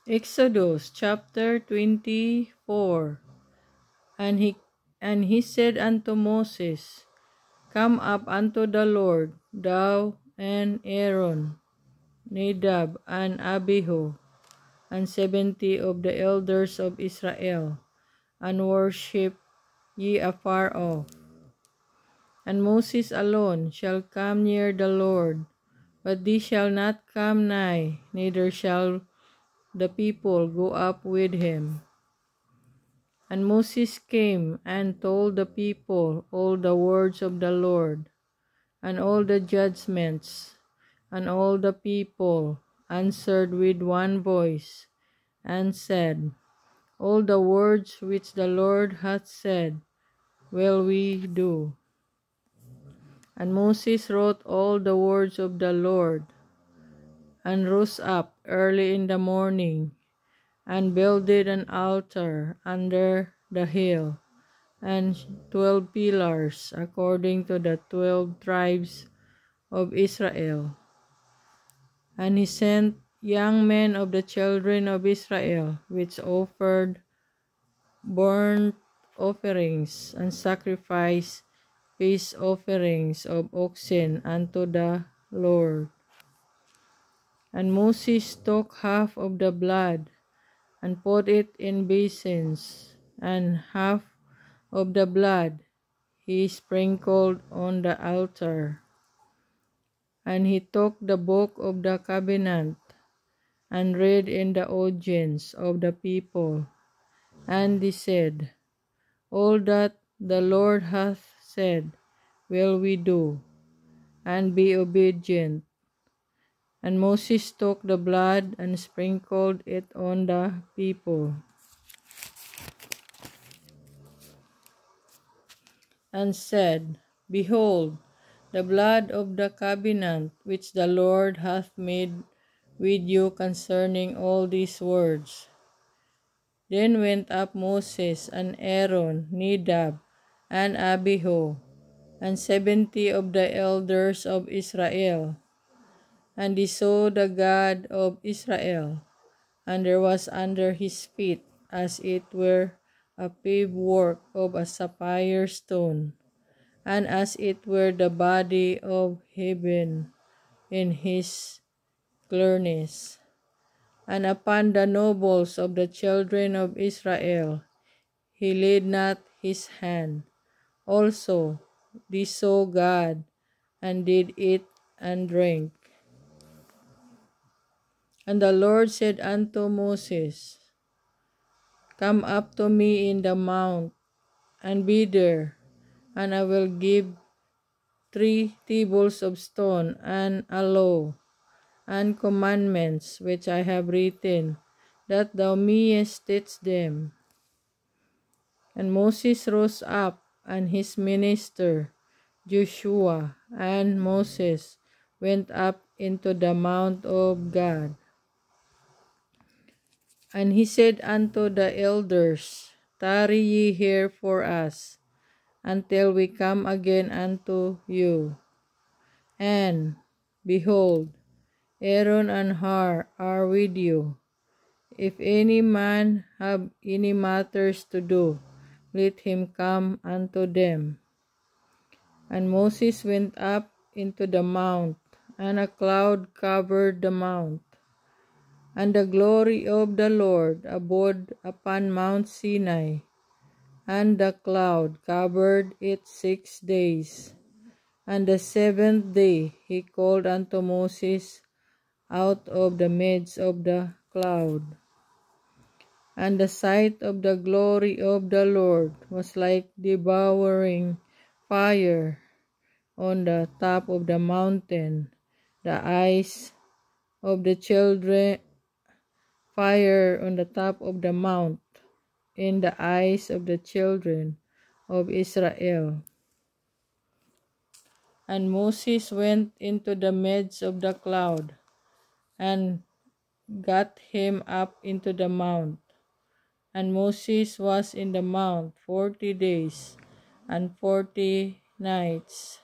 Exodus chapter 24. And he said unto Moses, Come up unto the Lord, thou and Aaron, Nadab and Abihu, and 70 of the elders of Israel, and worship ye afar off. And Moses alone shall come near the Lord, but thee shall not come nigh, neither shall the people go up with him. And Moses came and told the people all the words of the Lord, and all the judgments, and all the people answered with one voice, and said, All the words which the Lord hath said will we do. And Moses wrote all the words of the Lord, and rose up early in the morning, and builded an altar under the hill, and 12 pillars according to the 12 tribes of Israel. And he sent young men of the children of Israel, which offered burnt offerings and sacrificed peace offerings of oxen unto the Lord. And Moses took half of the blood, and put it in basins, and half of the blood he sprinkled on the altar. And he took the book of the covenant, and read in the audience of the people. And he said, All that the Lord hath said will we do, and be obedient. And Moses took the blood, and sprinkled it on the people, and said, Behold, the blood of the covenant which the Lord hath made with you concerning all these words. Then went up Moses and Aaron, Nadab and Abihu, and 70 of the elders of Israel. And they saw the God of Israel, and there was under his feet as it were a paved work of a sapphire stone, and as it were the body of heaven in his clearness. And upon the nobles of the children of Israel he laid not his hand. Also they saw God, and did eat and drink. And the Lord said unto Moses, Come up to me in the mount, and be there, and I will give 3 tables of stone, and a law, and commandments which I have written, that thou mayest teach them. And Moses rose up, and his minister Joshua and Moses went up into the mount of God. And he said unto the elders, Tarry ye here for us, until we come again unto you. And, behold, Aaron and Hur are with you. If any man have any matters to do, let him come unto them. And Moses went up into the mount, and a cloud covered the mount. And the glory of the Lord abode upon Mount Sinai, and the cloud covered it 6 days. And the 7th day he called unto Moses out of the midst of the cloud. And the sight of the glory of the Lord was like devouring fire on the top of the mountain. The eyes of the children, fire on the top of the mount, in the eyes of the children of Israel. And Moses went into the midst of the cloud, and got him up into the mount. And Moses was in the mount 40 days and 40 nights.